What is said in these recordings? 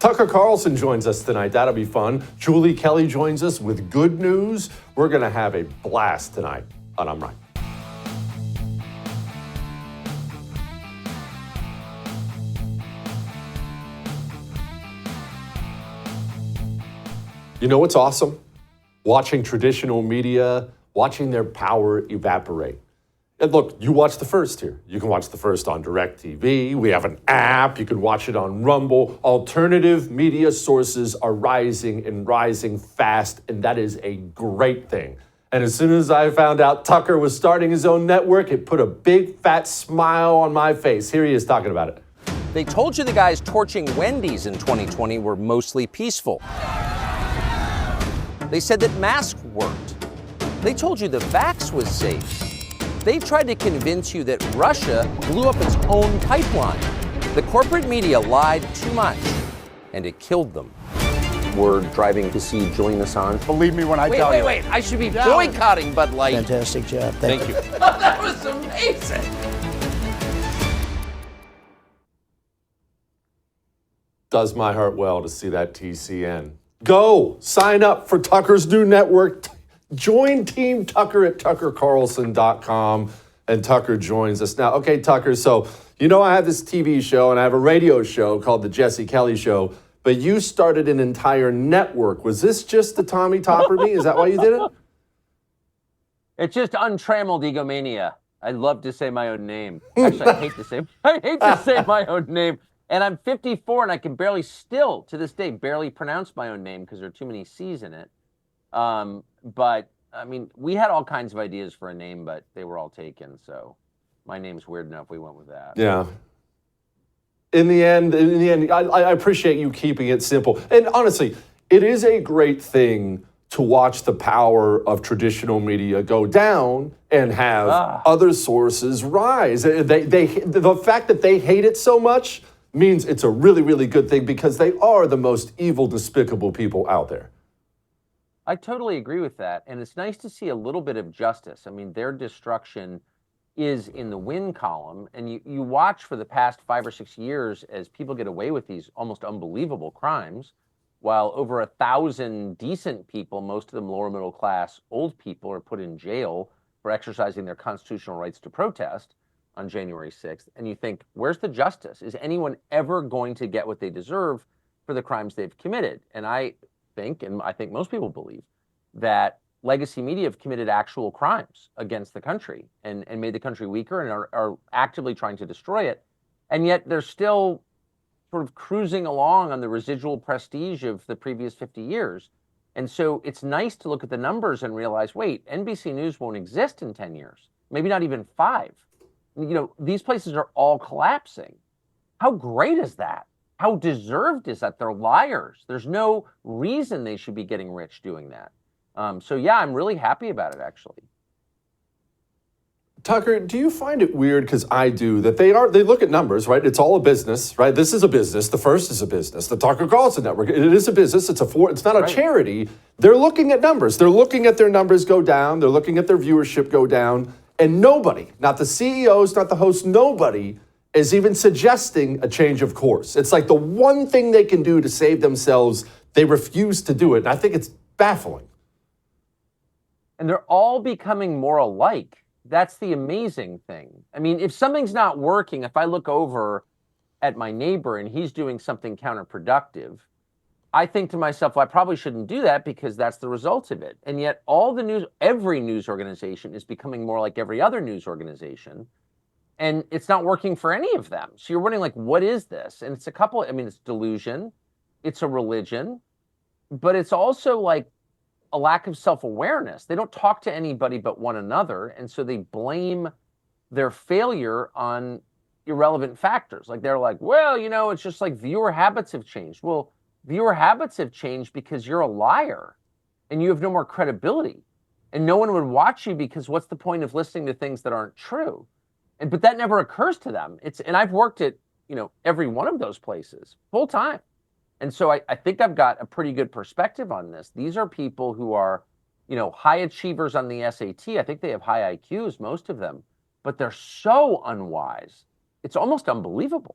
Tucker Carlson joins us tonight. That'll be fun. Julie Kelly joins us with good news. We're going to have a blast tonight on I'm Right. You know what's awesome? Watching traditional media, watching their power evaporate. And look, you watch the first here. You can watch the first on DirecTV. We have an app. You can watch it on Rumble. Alternative media sources are rising and rising fast, and that is a great thing. And as soon as I found out Tucker was starting his own network, it put a big fat smile on my face. Here he is talking about it. They told you the guys torching Wendy's in 2020 were mostly peaceful. They said that masks worked. They told you the vax was safe. They tried to convince you that Russia blew up its own pipeline. The corporate media lied too much, and it killed them. We're driving to see Julian Assange. Believe me when I tell you. Wait. I should be boycotting Bud Light. Fantastic job. Thank you. That was amazing. Does my heart well to see that TCN. Go sign up for Tucker's new network. Join Team Tucker at tuckercarlson.com, and Tucker joins us now. Okay, Tucker, so you know I have this TV show and I have a radio show called The Jesse Kelly Show, but you started an entire network. Was this just the Tommy Topper me? Is that why you did it? It's just untrammeled egomania. I love to say my own name. Actually, I hate to say my own name. And I'm 54 and I can still to this day, barely pronounce my own name because there are too many C's in it. But I mean, we had all kinds of ideas for a name, but they were all taken. So my name's weird enough. We went with that. Yeah. In the end, I appreciate you keeping it simple. And honestly, it is a great thing to watch the power of traditional media go down and have other sources rise. The fact that they hate it so much means it's a really, really good thing because they are the most evil, despicable people out there. I totally agree with that. And it's nice to see a little bit of justice. I mean, their destruction is in the win column. And you watch for the past 5 or 6 years as people get away with these almost unbelievable crimes, while over 1,000 decent people, most of them lower middle class, old people, are put in jail for exercising their constitutional rights to protest on January 6th. And you think, where's the justice? Is anyone ever going to get what they deserve for the crimes they've committed? And I think most people believe, that legacy media have committed actual crimes against the country and made the country weaker and are actively trying to destroy it. And yet they're still sort of cruising along on the residual prestige of the previous 50 years. And so it's nice to look at the numbers and realize, wait, NBC News won't exist in 10 years, maybe not even 5. You know, these places are all collapsing. How great is that? How deserved is that? They're liars. There's no reason they should be getting rich doing that. So yeah, I'm really happy about it, actually. Tucker, do you find it weird, because I do, that they look at numbers, right? It's all a business, right? This is a business. The First is a business. The Tucker Carlson Network, it is a business. It's not a charity. They're looking at numbers. They're looking at their numbers go down. They're looking at their viewership go down. And nobody, not the CEOs, not the hosts, nobody is even suggesting a change of course. It's like the one thing they can do to save themselves, they refuse to do it. And I think it's baffling. And they're all becoming more alike. That's the amazing thing. I mean, if something's not working, if I look over at my neighbor and he's doing something counterproductive, I think to myself, well, I probably shouldn't do that because that's the result of it. And yet every news organization is becoming more like every other news organization. And it's not working for any of them. So you're wondering, like, what is this? And it's it's delusion, it's a religion, but it's also like a lack of self-awareness. They don't talk to anybody but one another. And so they blame their failure on irrelevant factors. Like they're like, well, it's just like viewer habits have changed. Well, viewer habits have changed because you're a liar and you have no more credibility. And no one would watch you because what's the point of listening to things that aren't true? But that never occurs to them. And I've worked at, every one of those places full time. And so I think I've got a pretty good perspective on this. These are people who are, high achievers on the SAT. I think they have high IQs, most of them, but they're so unwise. It's almost unbelievable.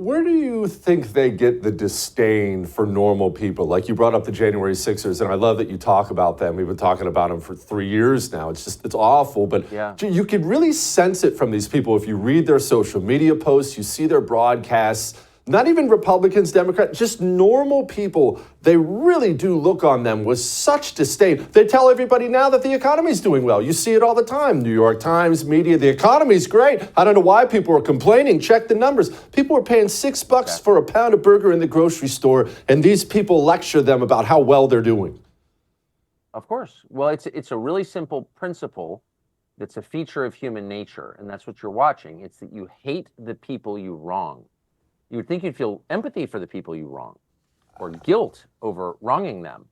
Where do you think they get the disdain for normal people? Like you brought up the January 6ers, and I love that you talk about them. We've been talking about them for 3 years now. It's awful, but Yeah. you could really sense it from these people if you read their social media posts, you see their broadcasts. Not even Republicans, Democrats, just normal people. They really do look on them with such disdain. They tell everybody now that the economy's doing well. You see it all the time. New York Times, media, the economy's great. I don't know why people are complaining. Check the numbers. People are paying $6 for a pound of burger in the grocery store, and these people lecture them about how well they're doing. Of course. Well, it's a really simple principle that's a feature of human nature, and that's what you're watching. It's that you hate the people you wrong. You would think you'd feel empathy for the people you wrong or guilt over wronging them.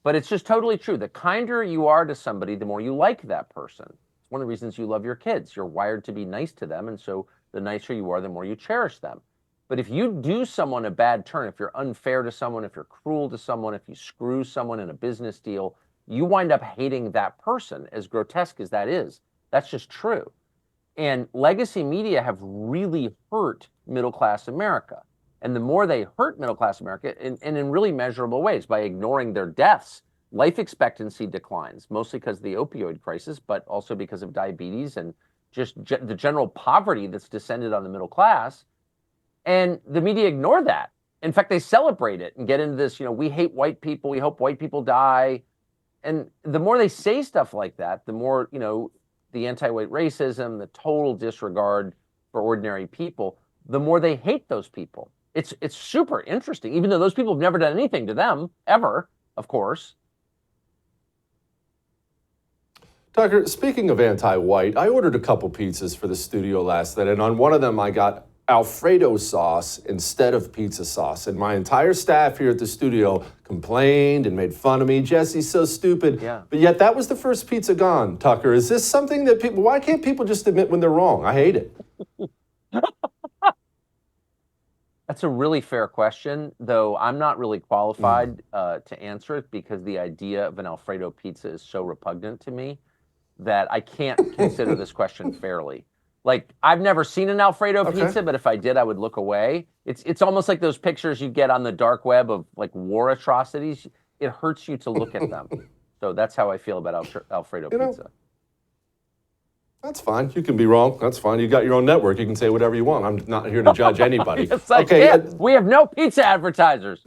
But it's just totally true. The kinder you are to somebody, the more you like that person. It's one of the reasons you love your kids. You're wired to be nice to them. And so the nicer you are, the more you cherish them. But if you do someone a bad turn, if you're unfair to someone, if you're cruel to someone, if you screw someone in a business deal, you wind up hating that person, as grotesque as that is. That's just true. And legacy media have really hurt middle-class America. And the more they hurt middle-class America, and in really measurable ways, by ignoring their deaths, life expectancy declines, mostly because of the opioid crisis, but also because of diabetes and just the general poverty that's descended on the middle class. And the media ignore that. In fact, they celebrate it and get into this, we hate white people, we hope white people die. And the more they say stuff like that, the more, the anti-white racism, the total disregard for ordinary people, the more they hate those people. It's super interesting, even though those people have never done anything to them, ever, of course. Tucker, speaking of anti-white, I ordered a couple pizzas for the studio last night, and on one of them I got Alfredo sauce instead of pizza sauce. And my entire staff here at the studio complained and made fun of me. Jesse's so stupid. Yeah. But yet that was the first pizza gone, Tucker. Is this something that why can't people just admit when they're wrong? I hate it. That's a really fair question, though I'm not really qualified to answer it because the idea of an Alfredo pizza is so repugnant to me that I can't consider this question fairly. Like, I've never seen an Alfredo pizza, but if I did, I would look away. It's almost like those pictures you get on the dark web of like war atrocities. It hurts you to look at them. So that's how I feel about Alfredo pizza. That's fine. You can be wrong. That's fine. You got your own network. You can say whatever you want. I'm not here to judge anybody. It's like, yeah, we have no pizza advertisers.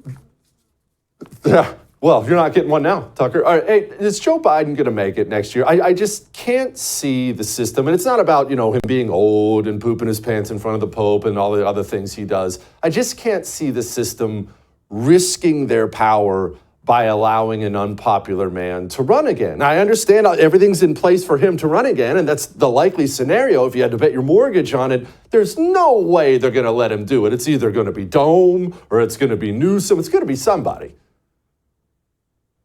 Yeah. Well, you're not getting one now, Tucker. All right, hey, is Joe Biden going to make it next year? I just can't see the system. And it's not about, him being old and pooping his pants in front of the Pope and all the other things he does. I just can't see the system risking their power by allowing an unpopular man to run again. I understand everything's in place for him to run again, and that's the likely scenario. If you had to bet your mortgage on it, there's no way they're going to let him do it. It's either going to be Dome or it's going to be Newsom. It's going to be somebody.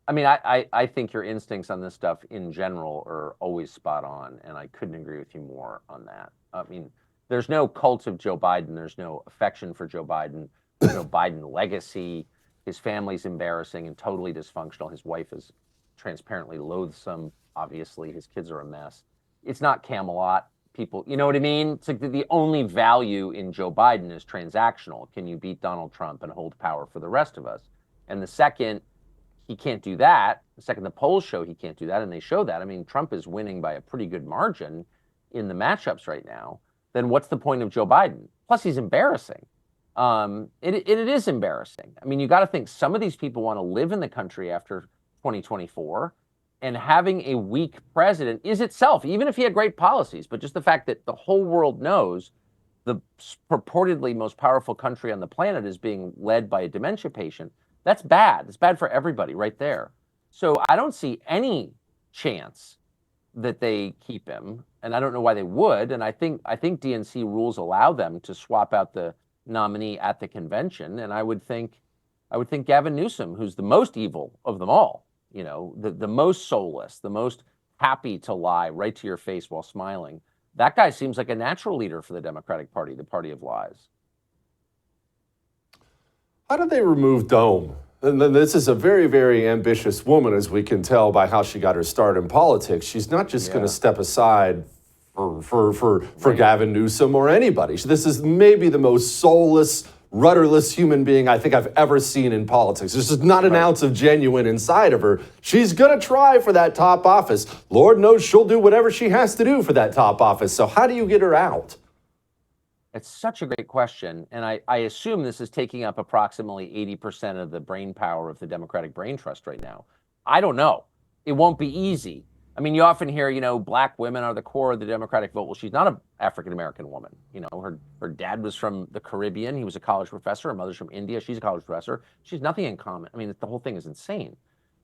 I mean, I think your instincts on this stuff in general are always spot on, and I couldn't agree with you more on that. I mean, there's no cult of Joe Biden. There's no affection for Joe Biden. There's no Biden legacy. His family's embarrassing and totally dysfunctional. His wife is transparently loathsome. Obviously, his kids are a mess. It's not Camelot. People, you know what I mean? It's like the only value in Joe Biden is transactional. Can you beat Donald Trump and hold power for the rest of us? And the second he can't do that, the second the polls show he can't do that, and they show that, I mean, Trump is winning by a pretty good margin in the matchups right now, then what's the point of Joe Biden? Plus, he's embarrassing. It is embarrassing. I mean, you got to think some of these people want to live in the country after 2024, and having a weak president is itself, even if he had great policies, but just the fact that the whole world knows the purportedly most powerful country on the planet is being led by a dementia patient, that's bad. It's bad for everybody right there. So I don't see any chance that they keep him, and I don't know why they would. And I think DNC rules allow them to swap out the nominee at the convention, and I would think Gavin Newsom, who's the most evil of them all, the most soulless, the most happy to lie right to your face while smiling. That guy seems like a natural leader for the Democratic Party, the party of lies. How did they remove Dome? And then this is a very, very ambitious woman, as we can tell by how she got her start in politics. She's not just going to step aside for Gavin Newsom or anybody. This is maybe the most soulless rudderless human being I think I've ever seen in politics. There's just not an ounce of genuine inside of her. She's going to try for that top office. Lord knows she'll do whatever she has to do for that top office. So how do you get her out? It's such a great question. And I assume this is taking up approximately 80% of the brain power of the Democratic brain trust right now. I don't know. It won't be easy. I mean, you often hear, black women are the core of the Democratic vote. Well, she's not an African-American woman. Her dad was from the Caribbean. He was a college professor. Her mother's from India. She's a college professor. She's nothing in common. I mean, the whole thing is insane.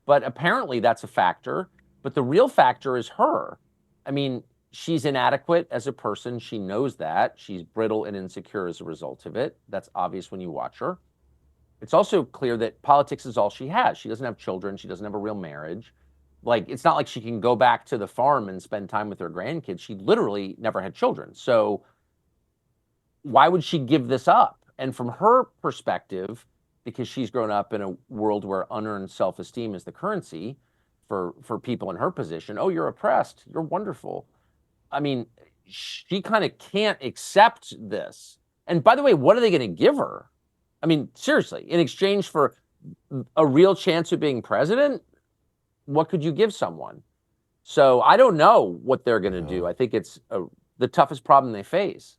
But apparently that's a factor. But the real factor is her. I mean, she's inadequate as a person. She knows that. She's brittle and insecure as a result of it. That's obvious when you watch her. It's also clear that politics is all she has. She doesn't have children. She doesn't have a real marriage. Like, it's not like she can go back to the farm and spend time with her grandkids. She literally never had children. So why would she give this up? And from her perspective, because she's grown up in a world where unearned self-esteem is the currency for people in her position. Oh, you're oppressed. You're wonderful. I mean, she kind of can't accept this. And by the way, what are they going to give her? I mean, seriously, in exchange for a real chance of being president, what could you give someone? So I don't know what they're going to do. I think it's the toughest problem they face.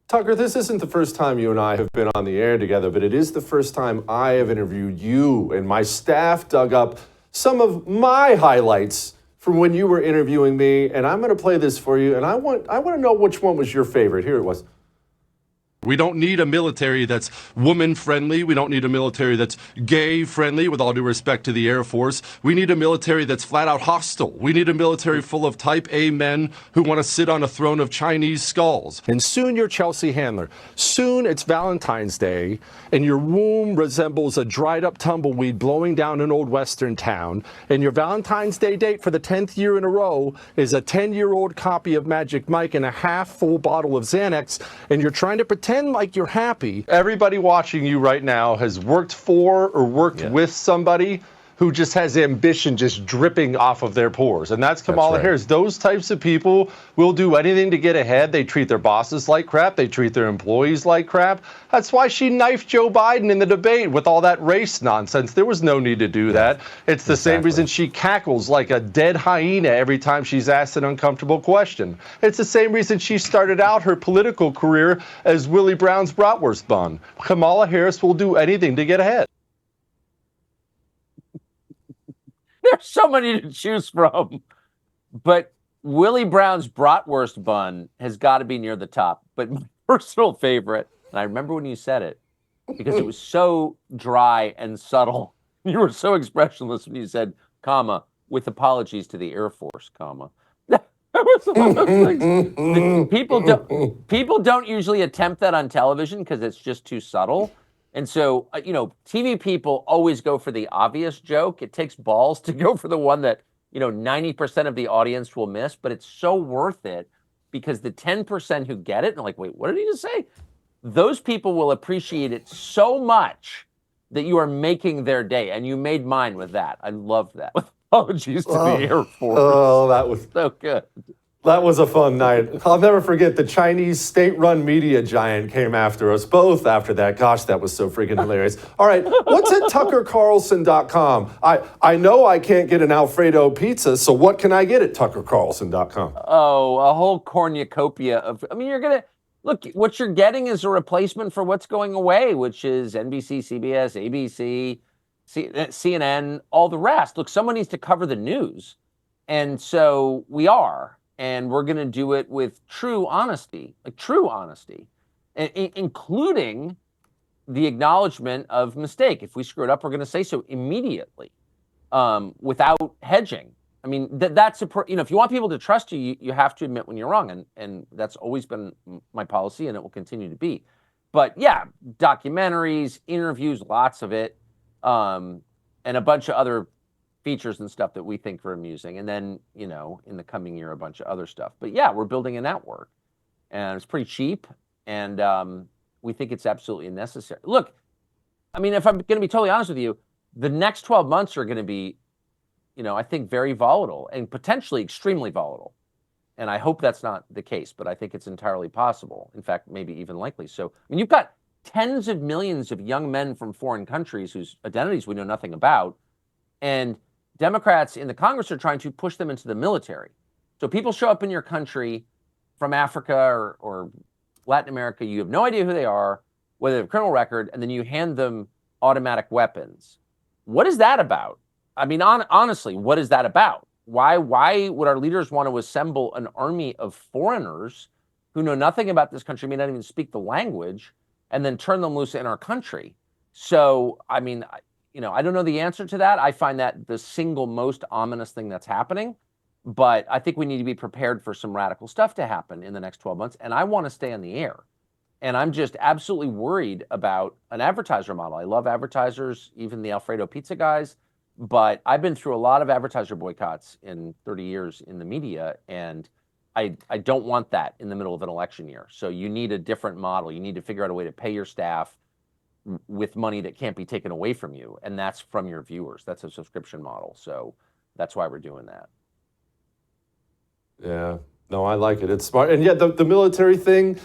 Tucker, this isn't the first time you and I have been on the air together, but it is the first time I have interviewed you, and my staff dug up some of my highlights from when you were interviewing me, and I'm going to play this for you, and I want to know which one was your favorite. Here it was. We don't need a military that's woman-friendly. We don't need a military that's gay-friendly, with all due respect to the Air Force. We need a military that's flat-out hostile. We need a military full of type A men who want to sit on a throne of Chinese skulls. And soon you're Chelsea Handler. Soon it's Valentine's Day, and your womb resembles a dried-up tumbleweed blowing down an old western town. And your Valentine's Day date for the 10th year in a row is a 10-year-old copy of Magic Mike and a half-full bottle of Xanax, and you're trying to pretend like you're happy. Everybody watching you right now has worked for or worked with somebody who just has ambition just dripping off of their pores. And that's Kamala Harris. Those types of people will do anything to get ahead. They treat their bosses like crap. They treat their employees like crap. That's why she knifed Joe Biden in the debate with all that race nonsense. There was no need to do that. It's the same reason she cackles like a dead hyena every time she's asked an uncomfortable question. It's the same reason she started out her political career as Willie Brown's bratwurst bun. Kamala Harris will do anything to get ahead. There's so many to choose from. But Willie Brown's bratwurst bun has got to be near the top. But my personal favorite, and I remember when you said it, because it was so dry and subtle. You were so expressionless when you said, comma, with apologies to the Air Force, comma. That was one of those things. People don't usually attempt that on television because it's just too subtle. And so, TV people always go for the obvious joke. It takes balls to go for the one that, 90% of the audience will miss, but it's so worth it because the 10% who get it and like, wait, what did he just say? Those people will appreciate it so much that you are making their day. And you made mine with that. I love that. With apologies to the Air Force. Oh, that was so good. That was a fun night. I'll never forget the Chinese state-run media giant came after us both after that. Gosh, that was so freaking hilarious. All right, what's at tuckercarlson.com? I know I can't get an Alfredo pizza, so what can I get at tuckercarlson.com? Oh, a whole cornucopia of, you're going to, look, what you're getting is a replacement for what's going away, which is NBC, CBS, ABC, CNN, all the rest. Look, someone needs to cover the news. And so we are. And we're going to do it with true honesty, including the acknowledgement of mistake. If we screw it up, we're going to say so immediately, without hedging. I mean, that's if you want people to trust you, you have to admit when you're wrong, and that's always been my policy, and it will continue to be. But yeah, documentaries, interviews, lots of it, and a bunch of other features and stuff that we think are amusing. And then, in the coming year, a bunch of other stuff. But yeah, we're building a network and it's pretty cheap. And we think it's absolutely necessary. Look, if I'm going to be totally honest with you, the next 12 months are going to be, I think very volatile and potentially extremely volatile. And I hope that's not the case, but I think it's entirely possible. In fact, maybe even likely. So, I mean, you've got tens of millions of young men from foreign countries whose identities we know nothing about. And Democrats in the Congress are trying to push them into the military. So people show up in your country from Africa or Latin America. You have no idea who they are, whether they have a criminal record, and then you hand them automatic weapons. What is that about? I mean, honestly, what is that about? Why would our leaders want to assemble an army of foreigners who know nothing about this country, may not even speak the language, and then turn them loose in our country? So, I mean, I don't know the answer to that. I find that the single most ominous thing that's happening. But I think we need to be prepared for some radical stuff to happen in the next 12 months. And I want to stay on the air. And I'm just absolutely worried about an advertiser model. I love advertisers, even the Alfredo pizza guys. But I've been through a lot of advertiser boycotts in 30 years in the media. And I don't want that in the middle of an election year. So you need a different model. You need to figure out a way to pay your staff with money that can't be taken away from you. And that's from your viewers. That's a subscription model. So that's why we're doing that. Yeah, no, I like it. It's smart. And yet the military thing,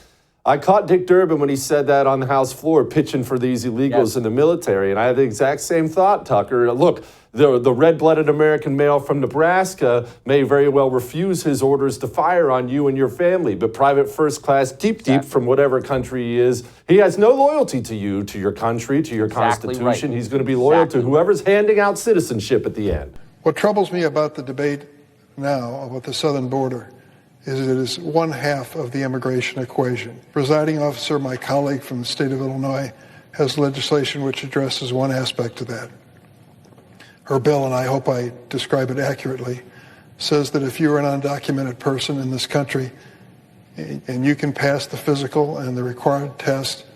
I caught Dick Durbin when he said that on the House floor, pitching for these illegals in the military. And I had the exact same thought, Tucker. Look, the red-blooded American male from Nebraska may very well refuse his orders to fire on you and your family. But Private First Class Deep from whatever country he is, he has no loyalty to you, to your country, to your Constitution. He's going to be loyal to whoever's handing out citizenship at the end. What troubles me about the debate now about the southern border is it is one half of the immigration equation. Presiding officer, my colleague from the state of Illinois, has legislation which addresses one aspect of that. Her bill, and I hope I describe it accurately, says that if you're an undocumented person in this country and you can pass the physical and the required test,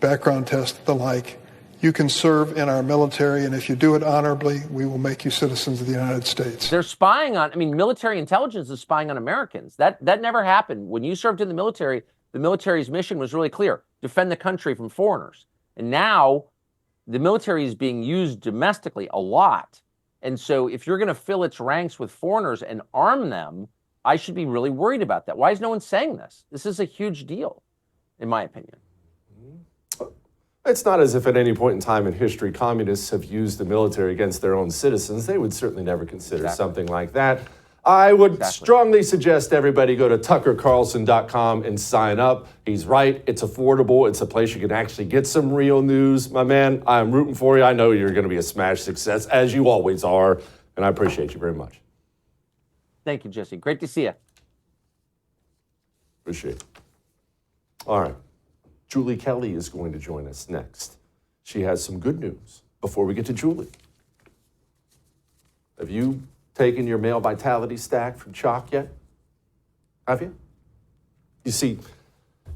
background test, the like, you can serve in our military, and if you do it honorably, we will make you citizens of the United States. They're spying on, military intelligence is spying on Americans. That never happened. When you served in the military's mission was really clear: defend the country from foreigners. And now the military is being used domestically a lot. And so if you're going to fill its ranks with foreigners and arm them, I should be really worried about that. Why is no one saying this? This is a huge deal, in my opinion. It's not as if at any point in time in history communists have used the military against their own citizens. They would certainly never consider something like that. I would strongly suggest everybody go to tuckercarlson.com and sign up. He's right. It's affordable. It's a place you can actually get some real news. My man, I'm rooting for you. I know you're going to be a smash success, as you always are, and I appreciate you very much. Thank you, Jesse. Great to see you. Appreciate it. All right. Julie Kelly is going to join us next. She has some good news before we get to Julie. Have you taken your male vitality stack from Choq yet? Have you? You see,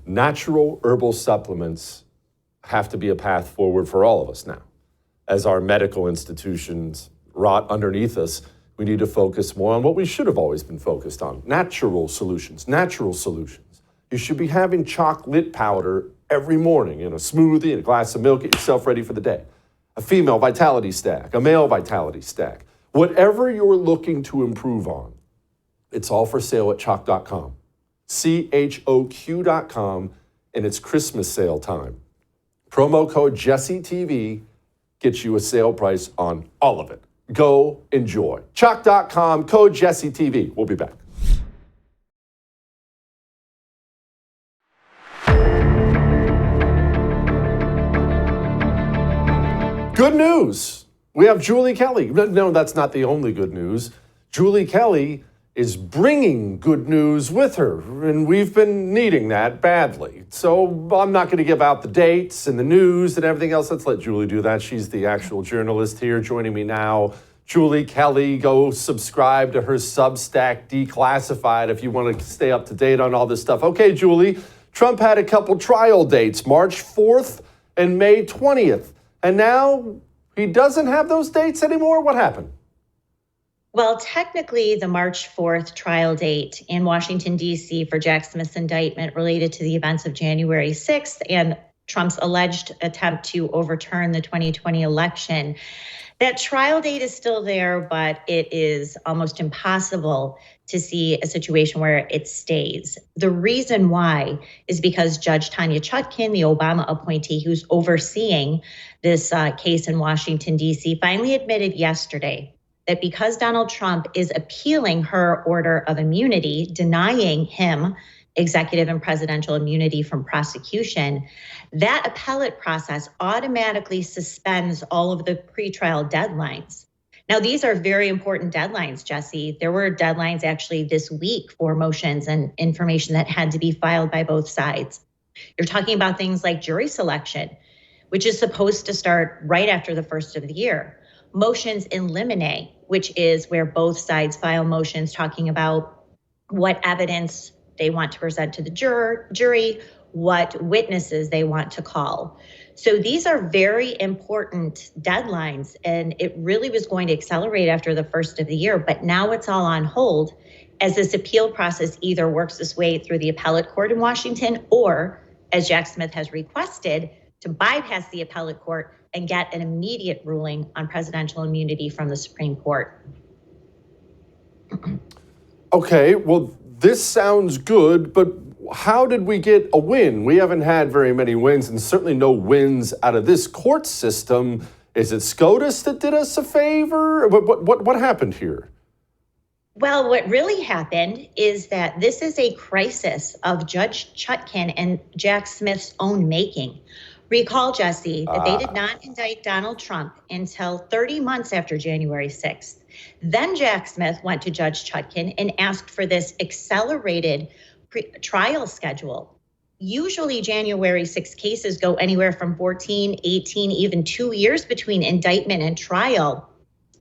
natural herbal supplements have to be a path forward for all of us now. As our medical institutions rot underneath us, we need to focus more on what we should have always been focused on: natural solutions, natural solutions. You should be having Choq Lit powder every morning in a smoothie and a glass of milk. Get yourself ready for the day. A female vitality stack, a male vitality stack. Whatever you're looking to improve on, it's all for sale at Choq.com. CHOQ.com, and it's Christmas sale time. Promo code JesseTV gets you a sale price on all of it. Go enjoy. Choq.com, code JesseTV. We'll be back. Good news. We have Julie Kelly. No, that's not the only good news. Julie Kelly is bringing good news with her, and we've been needing that badly. So I'm not going to give out the dates and the news and everything else. Let's let Julie do that. She's the actual journalist here joining me now. Julie Kelly, go subscribe to her Substack, Declassified, if you want to stay up to date on all this stuff. Okay, Julie, Trump had a couple trial dates, March 4th and May 20th. And now he doesn't have those dates anymore? What happened? Well, technically, the March 4th trial date in Washington, D.C. for Jack Smith's indictment related to the events of January 6th and Trump's alleged attempt to overturn the 2020 election. That trial date is still there, but it is almost impossible to see a situation where it stays. The reason why is because Judge Tanya Chutkan, the Obama appointee who's overseeing this case in Washington, D.C., finally admitted yesterday that because Donald Trump is appealing her order of immunity, denying him executive and presidential immunity from prosecution, that appellate process automatically suspends all of the pretrial deadlines. Now, these are very important deadlines, Jesse. There were deadlines actually this week for motions and information that had to be filed by both sides. You're talking about things like jury selection, which is supposed to start right after the first of the year. Motions in limine, which is where both sides file motions talking about what evidence they want to present to the jury, what witnesses they want to call. So these are very important deadlines, and it really was going to accelerate after the first of the year, but now it's all on hold as this appeal process either works its way through the appellate court in Washington or, as Jack Smith has requested, to bypass the appellate court and get an immediate ruling on presidential immunity from the Supreme Court. Okay, well, this sounds good, but how did we get a win? We haven't had very many wins, and certainly no wins out of this court system. Is it SCOTUS that did us a favor? What happened here? Well, what really happened is that this is a crisis of Judge Chutkan and Jack Smith's own making. Recall, Jesse, that they did not indict Donald Trump until 30 months after January 6th. Then Jack Smith went to Judge Chutkan and asked for this accelerated trial schedule. Usually January 6 cases go anywhere from 14, 18, even 2 years between indictment and trial.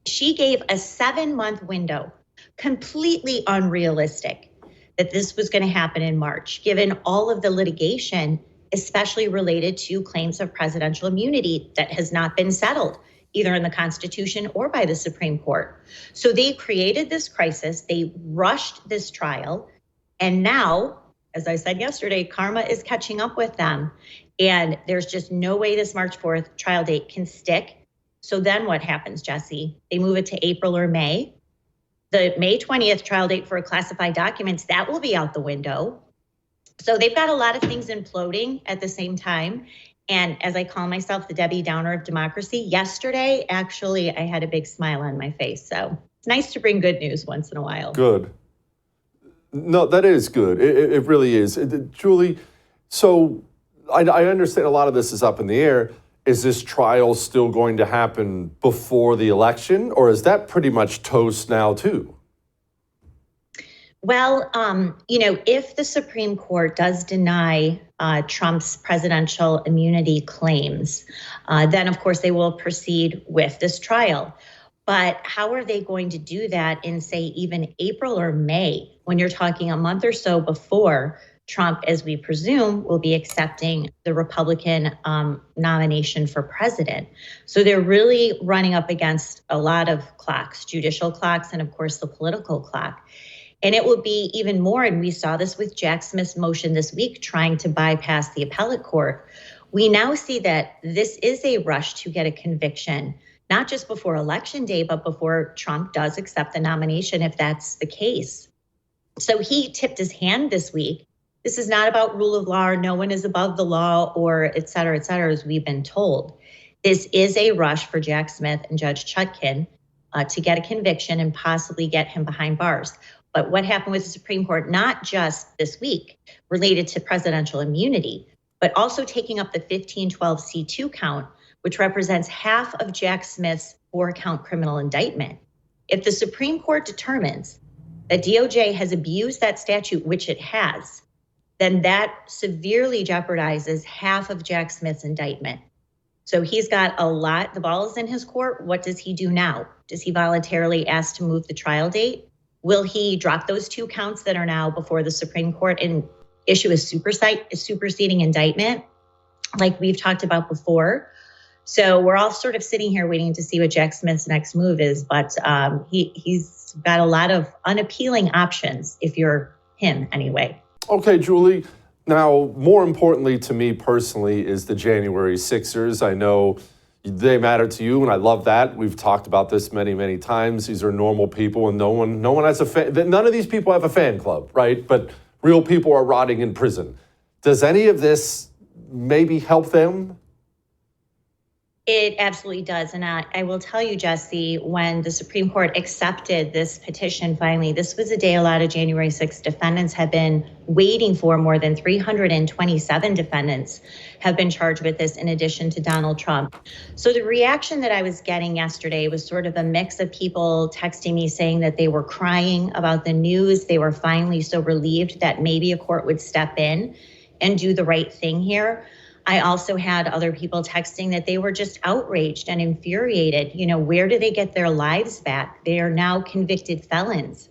She gave a 7-month window, completely unrealistic, that this was going to happen in March, given all of the litigation, especially related to claims of presidential immunity that has not been settled, either in the Constitution or by the Supreme Court. So they created this crisis, they rushed this trial, and now, as I said yesterday, karma is catching up with them. And there's just no way this March 4th trial date can stick. So then what happens, Jesse? They move it to April or May. The May 20th trial date for classified documents, that will be out the window. So they've got a lot of things imploding at the same time. And as I call myself the Debbie Downer of democracy, yesterday, actually, I had a big smile on my face. So it's nice to bring good news once in a while. Good. No, that is good. It really is. Julie, so I understand a lot of this is up in the air. Is this trial still going to happen before the election, or is that pretty much toast now too? Well, if the Supreme Court does deny Trump's presidential immunity claims, then of course they will proceed with this trial. But how are they going to do that in, say, even April or May, when you're talking a month or so before Trump, as we presume, will be accepting the Republican nomination for president? So they're really running up against a lot of clocks, judicial clocks, and of course the political clock. And it will be even more, and we saw this with Jack Smith's motion this week, trying to bypass the appellate court. We now see that this is a rush to get a conviction, not just before Election Day, but before Trump does accept the nomination, if that's the case. So he tipped his hand this week. This is not about rule of law, or no one is above the law, or et cetera, as we've been told. This is a rush for Jack Smith and Judge Chutkan to get a conviction and possibly get him behind bars. But what happened with the Supreme Court, not just this week, related to presidential immunity, but also taking up the 1512C2 count, which represents half of Jack Smith's 4-count criminal indictment. If the Supreme Court determines that DOJ has abused that statute, which it has, then that severely jeopardizes half of Jack Smith's indictment. So he's got a lot, the ball is in his court. What does he do now? Does he voluntarily ask to move the trial date? Will he drop those 2 counts that are now before the Supreme Court and issue a superseding indictment like we've talked about before? So we're all sort of sitting here waiting to see what Jack Smith's next move is, but he's got a lot of unappealing options if you're him anyway. Okay, Julie. Now, more importantly to me personally is the January 6ers. I know They matter to you, and I love that. We've talked about this many, many times. These are normal people, and no one has a fan. None of these people have a fan club, right? But real people are rotting in prison. Does any of this maybe help them? It absolutely does. And I will tell you, Jesse, when the Supreme Court accepted this petition finally, this was a day a lot of January 6th defendants have been waiting for. More than 327 defendants have been charged with this in addition to Donald Trump. So the reaction that I was getting yesterday was sort of a mix of people texting me saying that they were crying about the news. They were finally so relieved that maybe a court would step in and do the right thing here. I also had other people texting that they were just outraged and infuriated. You know, where do they get their lives back? They are now convicted felons.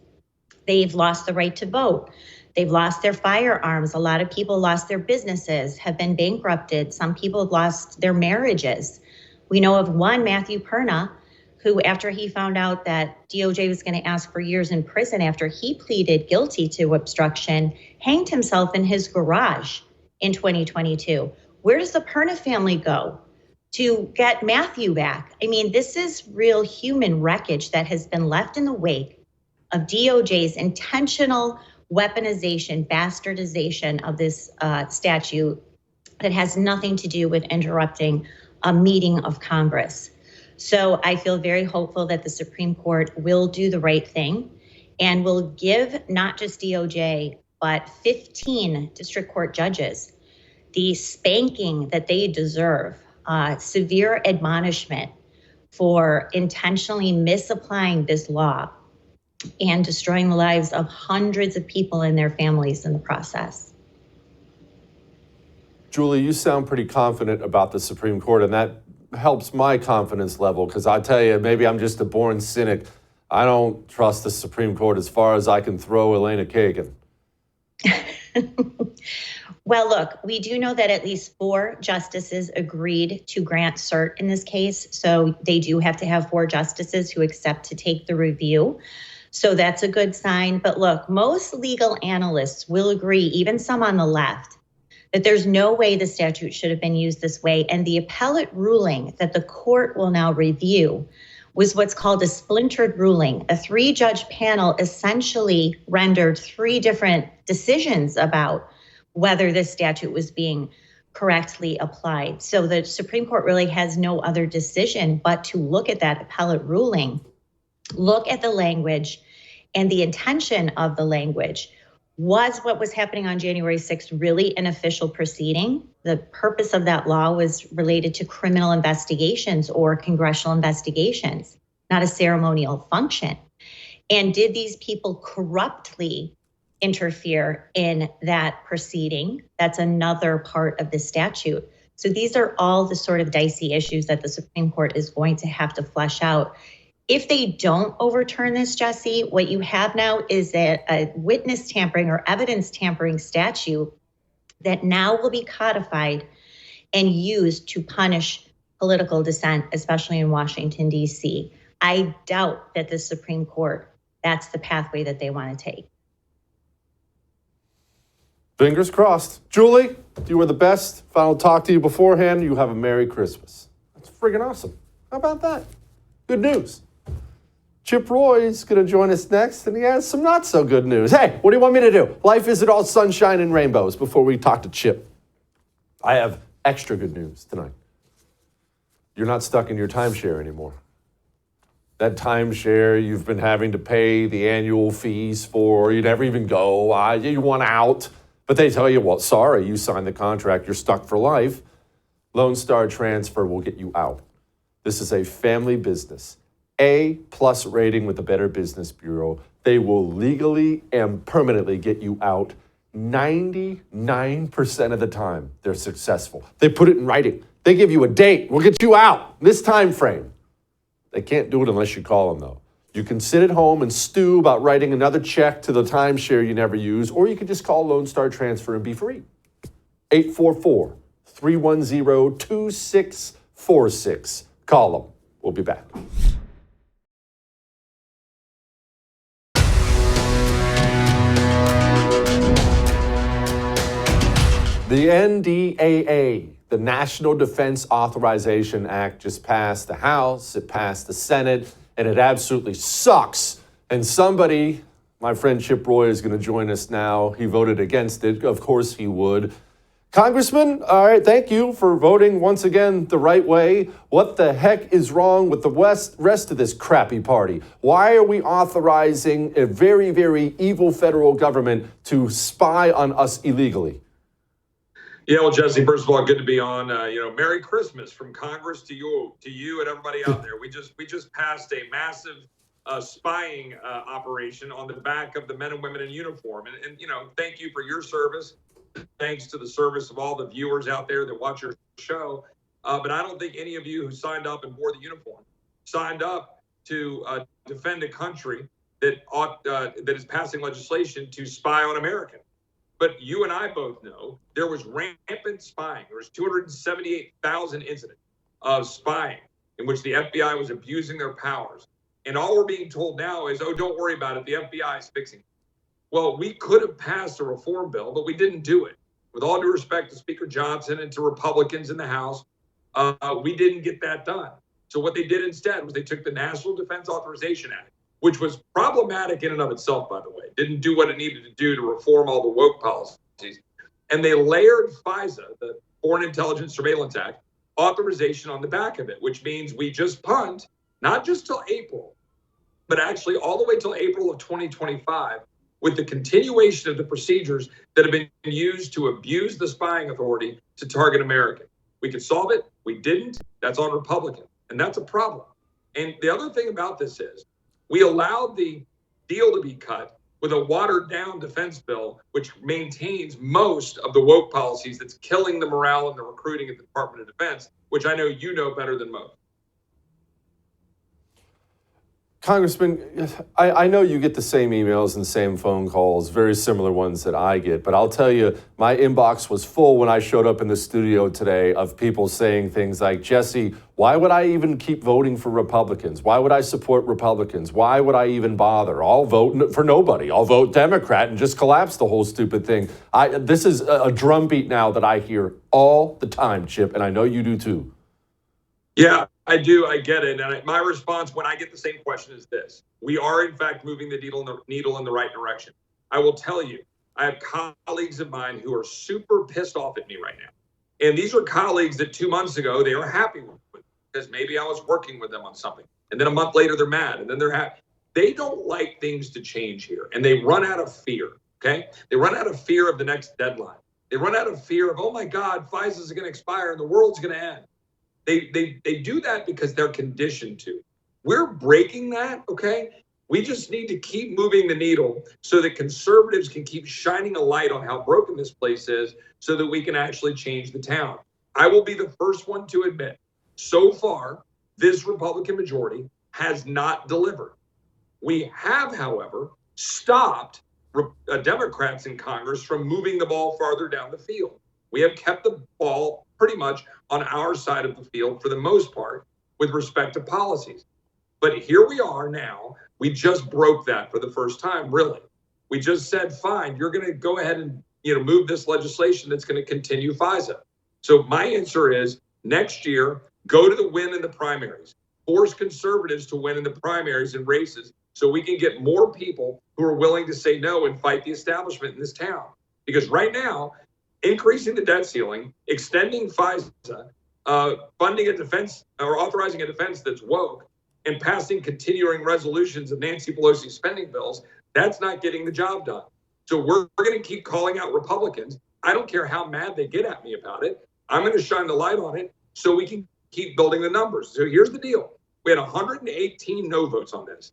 They've lost the right to vote. They've lost their firearms. A lot of people lost their businesses, have been bankrupted. Some people have lost their marriages. We know of one, Matthew Perna, who, after he found out that DOJ was going to ask for years in prison after he pleaded guilty to obstruction, hanged himself in his garage in 2022. Where does the Perna family go to get Matthew back? I mean, this is real human wreckage that has been left in the wake of DOJ's intentional weaponization, bastardization of this statute that has nothing to do with interrupting a meeting of Congress. So I feel very hopeful that the Supreme Court will do the right thing and will give not just DOJ, but 15 district court judges the spanking that they deserve, severe admonishment for intentionally misapplying this law and destroying the lives of hundreds of people and their families in the process. Julie, you sound pretty confident about the Supreme Court, and that helps my confidence level, because I tell you, maybe I'm just a born cynic. I don't trust the Supreme Court as far as I can throw Elena Kagan. Well, look, we do know that at least 4 justices agreed to grant cert in this case. So they do have to have 4 justices who accept to take the review. So that's a good sign. But look, most legal analysts will agree, even some on the left, that there's no way the statute should have been used this way. And the appellate ruling that the court will now review was what's called a splintered ruling. A 3-judge panel essentially rendered 3 different decisions about whether this statute was being correctly applied. So the Supreme Court really has no other decision but to look at that appellate ruling, look at the language and the intention of the language. Was what was happening on January 6th really an official proceeding? The purpose of that law was related to criminal investigations or congressional investigations, not a ceremonial function. And did these people corruptly interfere in that proceeding? That's another part of the statute. So these are all the sort of dicey issues that the Supreme Court is going to have to flesh out. If they don't overturn this, Jesse, what you have now is a witness tampering or evidence tampering statute that now will be codified and used to punish political dissent, especially in Washington, D.C. I doubt that the Supreme Court, that's the pathway that they want to take. Fingers crossed. Julie, you were the best. If I don't talk to you beforehand, you have a Merry Christmas. That's friggin' awesome. How about that? Good news. Chip Roy's going to join us next, and he has some not so good news. Hey, what do you want me to do? Life isn't all sunshine and rainbows before we talk to Chip. I have extra good news tonight. You're not stuck in your timeshare anymore. That timeshare you've been having to pay the annual fees for, you never even go, you want out. But they tell you, well, sorry, you signed the contract, you're stuck for life. Lone Star Transfer will get you out. This is a family business. A+ rating with the Better Business Bureau. They will legally and permanently get you out. 99% of the time, they're successful. They put it in writing. They give you a date. We'll get you out this time frame. They can't do it unless you call them, though. You can sit at home and stew about writing another check to the timeshare you never use, or you can just call Lone Star Transfer and be free. 844-310-2646. Call them. We'll be back. The NDAA, the National Defense Authorization Act, just passed the House, it passed the Senate, and it absolutely sucks. And somebody, my friend Chip Roy, is going to join us now. He voted against it. Of course he would. Congressman, all right, thank you for voting once again the right way. What the heck is wrong with the rest of this crappy party? Why are we authorizing a very, very evil federal government to spy on us illegally? Yeah, well, Jesse, first of all, good to be on. Merry Christmas from Congress to you and everybody out there. We just passed a massive spying operation on the back of the men and women in uniform, and thank you for your service. Thanks to the service of all the viewers out there that watch your show. But I don't think any of you who signed up and wore the uniform signed up to defend a country that is passing legislation to spy on Americans. But you and I both know there was rampant spying. There was 278,000 incidents of spying in which the FBI was abusing their powers. And all we're being told now is, oh, don't worry about it. The FBI is fixing it. Well, we could have passed a reform bill, but we didn't do it. With all due respect to Speaker Johnson and to Republicans in the House, we didn't get that done. So what they did instead was they took the National Defense Authorization Act, which was problematic in and of itself, by the way. Didn't do what it needed to do to reform all the woke policies. And they layered FISA, the Foreign Intelligence Surveillance Act, authorization on the back of it, which means we just punt, not just till April, but actually all the way till April of 2025, with the continuation of the procedures that have been used to abuse the spying authority to target Americans. We could solve it. We didn't. That's on Republicans. And that's a problem. And the other thing about this is we allowed the deal to be cut with a watered down defense bill, which maintains most of the woke policies that's killing the morale and the recruiting at the Department of Defense, which I know you know better than most. Congressman, I know you get the same emails and same phone calls, very similar ones that I get, but I'll tell you, my inbox was full when I showed up in the studio today of people saying things like, Jesse, why would I even keep voting for Republicans? Why would I support Republicans? Why would I even bother? I'll vote for nobody. I'll vote Democrat and just collapse the whole stupid thing. This is a drumbeat now that I hear all the time, Chip, and I know you do too. Yeah, I do. I get it. And my response when I get the same question is this. We are, in fact, moving the needle in the right direction. I will tell you, I have colleagues of mine who are super pissed off at me right now. And these are colleagues that 2 months ago, they were happy with me because maybe I was working with them on something. And then a month later, they're mad. And then they're happy. They don't like things to change here. And they run out of fear. Okay? They run out of fear of the next deadline. They run out of fear of, oh, my God, FISA is going to expire and the world's going to end. They do that because they're conditioned to. We're breaking that, okay? We just need to keep moving the needle so that conservatives can keep shining a light on how broken this place is so that we can actually change the town. I will be the first one to admit, so far, this Republican majority has not delivered. We have, however, stopped Democrats in Congress from moving the ball farther down the field. We have kept the ball pretty much on our side of the field for the most part with respect to policies. But here we are now. We just broke that for the first time, really. We just said, fine, you're going to go ahead and move this legislation that's going to continue FISA. So my answer is next year, go to the win in the primaries. Force conservatives to win in the primaries and races so we can get more people who are willing to say no and fight the establishment in this town. Because right now, increasing the debt ceiling, extending FISA, funding a defense or authorizing a defense that's woke, and passing continuing resolutions of Nancy Pelosi's spending bills, that's not getting the job done. So we're going to keep calling out Republicans. I don't care how mad they get at me about it. I'm going to shine the light on it so we can keep building the numbers. So here's the deal. We had 118 no votes on this.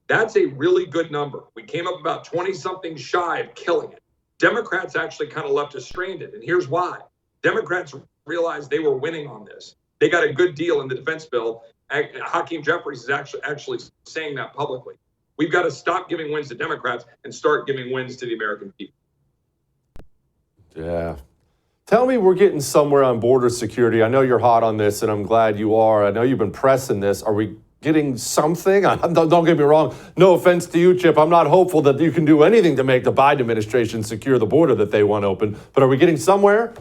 That's a really good number. We came up about 20-something shy of killing it. Democrats actually kind of left us stranded. And here's why. Democrats realized they were winning on this. They got a good deal in the defense bill. Hakeem Jeffries is actually saying that publicly. We've got to stop giving wins to Democrats and start giving wins to the American people. Yeah. Tell me we're getting somewhere on border security. I know you're hot on this, and I'm glad you are. I know you've been pressing this. Are we getting something? Don't get me wrong. No offense to you, Chip. I'm not hopeful that you can do anything to make the Biden administration secure the border that they want open. But are we getting somewhere?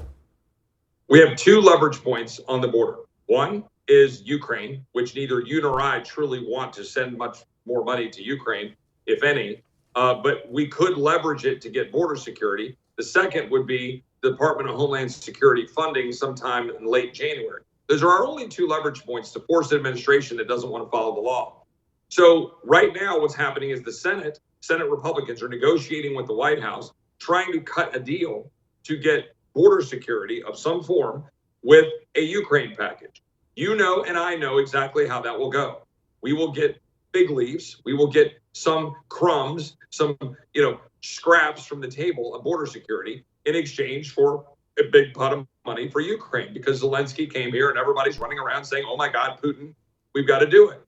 We have two leverage points on the border. One is Ukraine, which neither you nor I truly want to send much more money to Ukraine, if any. But we could leverage it to get border security. The second would be the Department of Homeland Security funding sometime in late January. Those are our only two leverage points to force an administration that doesn't want to follow the law. So right now what's happening is the Senate Republicans are negotiating with the White House, trying to cut a deal to get border security of some form with a Ukraine package. You know, and I know exactly how that will go. We will get fig leaves. We will get some crumbs, some, scraps from the table of border security in exchange for a big pot of money for Ukraine, because Zelensky came here and everybody's running around saying, oh my God, Putin, we've got to do it.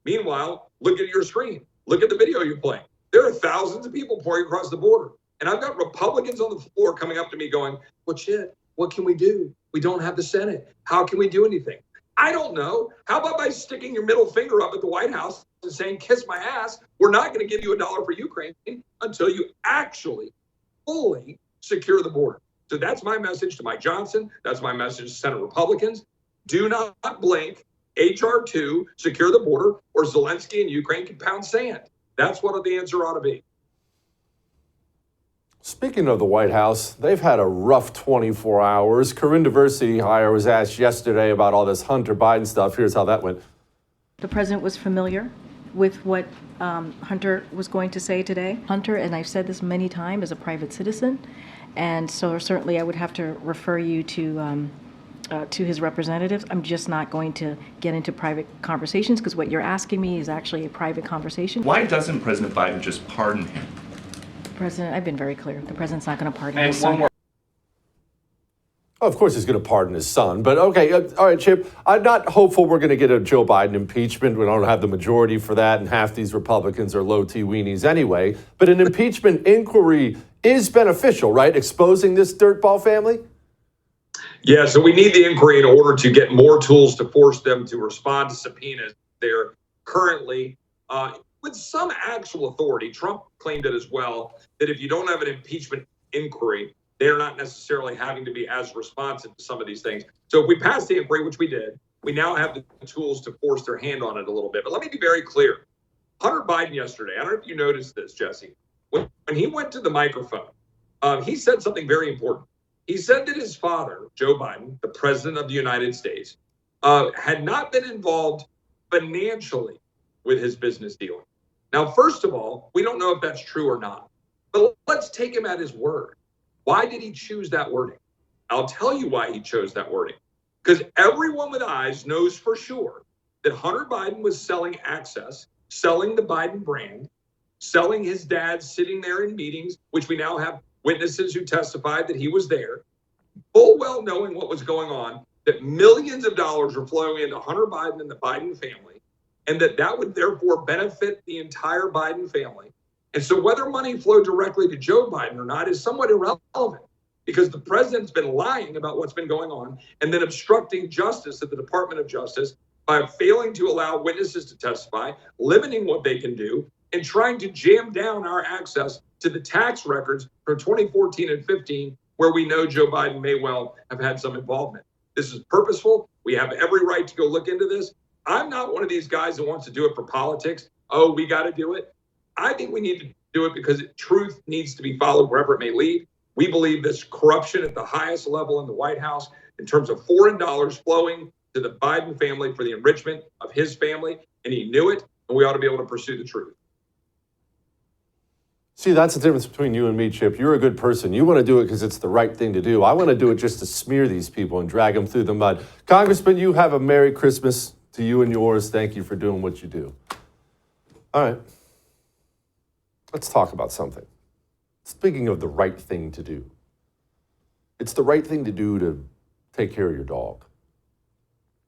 Meanwhile, look at your screen. Look at the video you're playing. There are thousands of people pouring across the border. And I've got Republicans on the floor coming up to me going, well, shit, what can we do? We don't have the Senate. How can we do anything? I don't know. How about by sticking your middle finger up at the White House and saying, kiss my ass, we're not going to give you $1 for Ukraine until you actually fully secure the border. So that's my message to Mike Johnson. That's my message to Senate Republicans. Do not blink. H.R. 2, secure the border, or Zelensky and Ukraine can pound sand. That's what the answer ought to be. Speaking of the White House, they've had a rough 24 hours. Corinne Diversity Hire was asked yesterday about all this Hunter Biden stuff. Here's how that went. The president was familiar with what Hunter was going to say today. Hunter, and I've said this many times, is a private citizen. And so certainly I would have to refer you to his representatives. I'm just not going to get into private conversations, because what you're asking me is actually a private conversation. Why doesn't President Biden just pardon him? President, I've been very clear. The president's not going to pardon And his one son. more. Of course he's going to pardon his son. But okay, all right, Chip, I'm not hopeful we're going to get a Joe Biden impeachment. We don't have the majority for that, and half these Republicans are low-T weenies anyway. But an impeachment inquiry is beneficial, right? Exposing this dirtball family? Yeah, so we need the inquiry in order to get more tools to force them to respond to subpoenas. They're currently, with some actual authority, Trump claimed it as well, that if you don't have an impeachment inquiry, they're not necessarily having to be as responsive to some of these things. So if we pass the inquiry, which we did, we now have the tools to force their hand on it a little bit. But let me be very clear. Hunter Biden yesterday, I don't know if you noticed this, Jesse, when he went to the microphone, he said something very important. He said that his father, Joe Biden, the president of the United States, had not been involved financially with his business dealing. Now, first of all, we don't know if that's true or not, but let's take him at his word. Why did he choose that wording? I'll tell you why he chose that wording. Because everyone with eyes knows for sure that Hunter Biden was selling access, selling the Biden brand, selling his dad sitting there in meetings, which we now have witnesses who testified that he was there, full well knowing what was going on, that millions of dollars were flowing into Hunter Biden and the Biden family, and that would therefore benefit the entire Biden family. And so whether money flowed directly to Joe Biden or not is somewhat irrelevant, because the president's been lying about what's been going on and then obstructing justice at the Department of Justice by failing to allow witnesses to testify, limiting what they can do, and trying to jam down our access to the tax records from 2014 and 15, where we know Joe Biden may well have had some involvement. This is purposeful. We have every right to go look into this. I'm not one of these guys that wants to do it for politics. Oh, we got to do it. I think we need to do it because truth needs to be followed wherever it may lead. We believe this corruption at the highest level in the White House, in terms of foreign dollars flowing to the Biden family for the enrichment of his family, and he knew it, and we ought to be able to pursue the truth. See, that's the difference between you and me, Chip. You're a good person. You want to do it because it's the right thing to do. I want to do it just to smear these people and drag them through the mud. Congressman, you have a Merry Christmas to you and yours. Thank you for doing what you do. All right. Let's talk about something. Speaking of the right thing to do, it's the right thing to do to take care of your dog.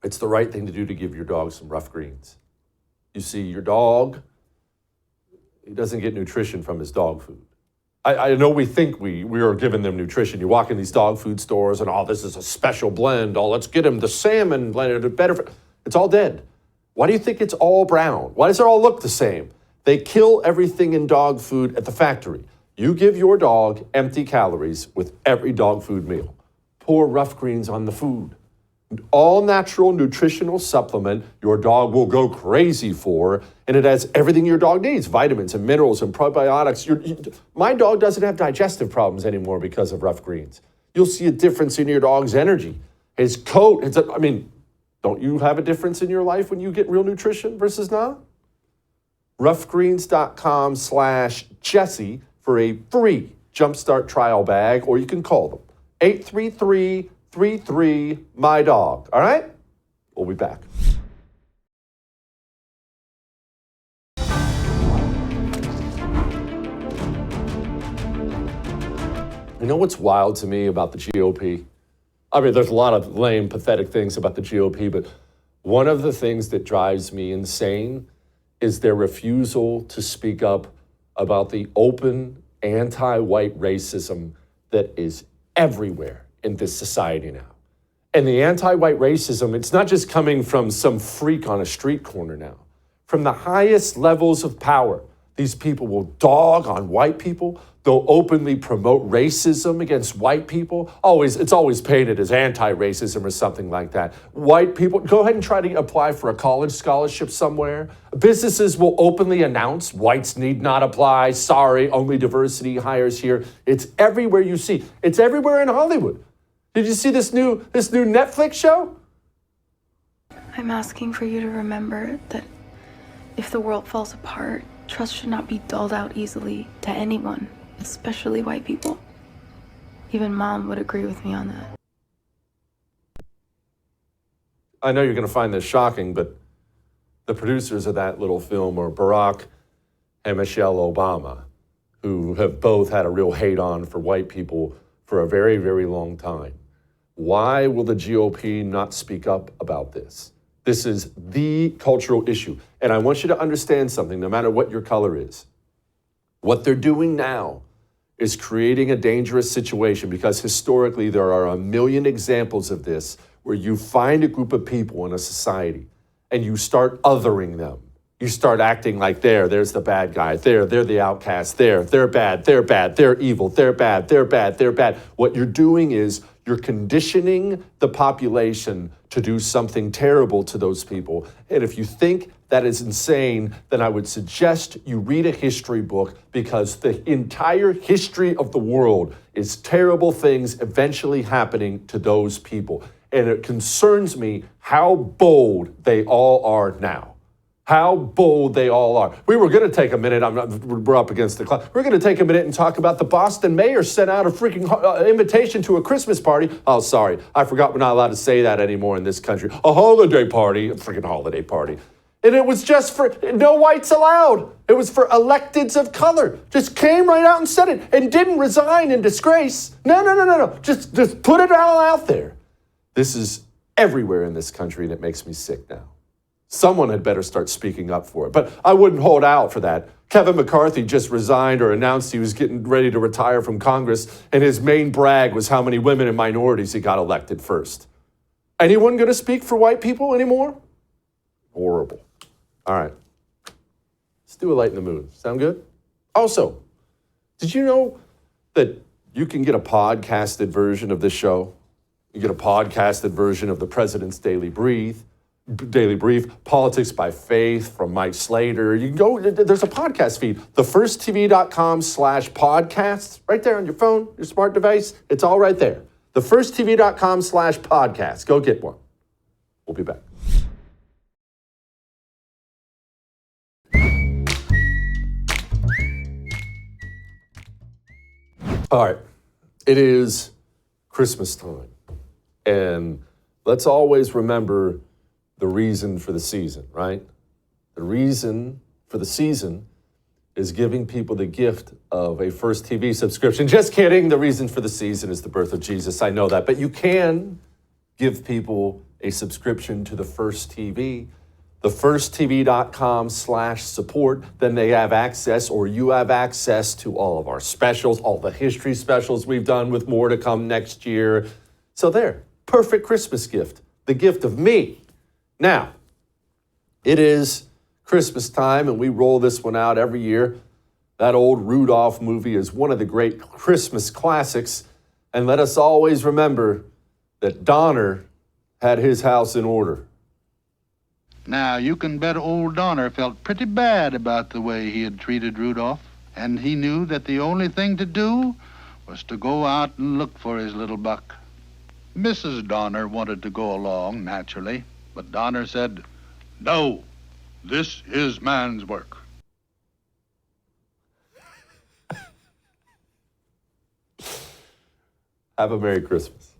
It's the right thing to do to give your dog some rough greens. You see, your dog, he doesn't get nutrition from his dog food. I know we think we are giving them nutrition. You walk in these dog food stores and, oh, this is a special blend. Oh, let's get him the salmon blend. Better. It's all dead. Why do you think it's all brown? Why does it all look the same? They kill everything in dog food at the factory. You give your dog empty calories with every dog food meal. Pour Rough Greens on the food. All natural nutritional supplement your dog will go crazy for, and it has everything your dog needs, vitamins and minerals and probiotics. My dog doesn't have digestive problems anymore because of Rough Greens. You'll see a difference in your dog's energy. His coat, don't you have a difference in your life when you get real nutrition versus not? roughgreens.com/Jesse for a free Jumpstart trial bag, or you can call them 833-33-MY-DOG. All right? We'll be back. You know what's wild to me about the GOP? I mean, there's a lot of lame, pathetic things about the GOP, but one of the things that drives me insane is their refusal to speak up about the open anti-white racism that is everywhere in this society now. And the anti-white racism, it's not just coming from some freak on a street corner now. From the highest levels of power, these people will dog on white people. They'll openly promote racism against white people. It's always painted as anti-racism or something like that. White people, go ahead and try to apply for a college scholarship somewhere. Businesses will openly announce whites need not apply. Sorry, only diversity hires here. It's everywhere you see. It's everywhere in Hollywood. Did you see this new Netflix show? I'm asking for you to remember that if the world falls apart, trust should not be doled out easily to anyone, especially white people. Even Mom would agree with me on that. I know you're going to find this shocking, but the producers of that little film are Barack and Michelle Obama, who have both had a real hate on for white people for a very, very long time. Why will the GOP not speak up about this? This is the cultural issue. And I want you to understand something, no matter what your color is. What they're doing now is creating a dangerous situation, because historically there are a million examples of this where you find a group of people in a society and you start othering them. You start acting like there's the bad guy, they're the outcast, they're bad, they're evil, they're bad. What you're doing is you're conditioning the population to do something terrible to those people. And if you think that is insane, then I would suggest you read a history book, because the entire history of the world is terrible things eventually happening to those people. And it concerns me how bold they all are now. How bold they all are. We were going to take a minute, we're up against the clock. We're going to take a minute and talk about the Boston mayor sent out a freaking invitation to a Christmas party. Oh, sorry, I forgot we're not allowed to say that anymore in this country. A holiday party, a freaking holiday party. And it was just for, no whites allowed. It was for electeds of color. Just came right out and said it and didn't resign in disgrace. No. Just put it all out there. This is everywhere in this country, and it makes me sick now. Someone had better start speaking up for it. But I wouldn't hold out for that. Kevin McCarthy just resigned or announced he was getting ready to retire from Congress, and his main brag was how many women and minorities he got elected first. Anyone going to speak for white people anymore? Horrible. All right. Let's do a light in the mood. Sound good? Also, did you know that you can get a podcasted version of this show? You get a podcasted version of the President's Daily Brief, Politics by Faith from Mike Slater. You can go, there's a podcast feed, thefirsttv.com/podcasts, right there on your phone, your smart device. It's all right there. Thefirsttv.com/podcasts. Go get one. We'll be back. All right. It is Christmas time. And let's always remember the reason for the season, right? The reason for the season is giving people the gift of a First TV subscription. Just kidding. The reason for the season is the birth of Jesus. I know that. But you can give people a subscription to the First TV, thefirsttv.com/support. Then they have access, or you have access to all of our specials, all the history specials we've done, with more to come next year. So there, perfect Christmas gift, the gift of me. Now, It is Christmas time, and we roll this one out every year. That old Rudolph movie is one of the great Christmas classics. And let us always remember that Donner had his house in order. Now, you can bet old Donner felt pretty bad about the way he had treated Rudolph, and he knew that the only thing to do was to go out and look for his little buck. Mrs. Donner wanted to go along, naturally, but Donner said, "No, this is man's work." Have a Merry Christmas.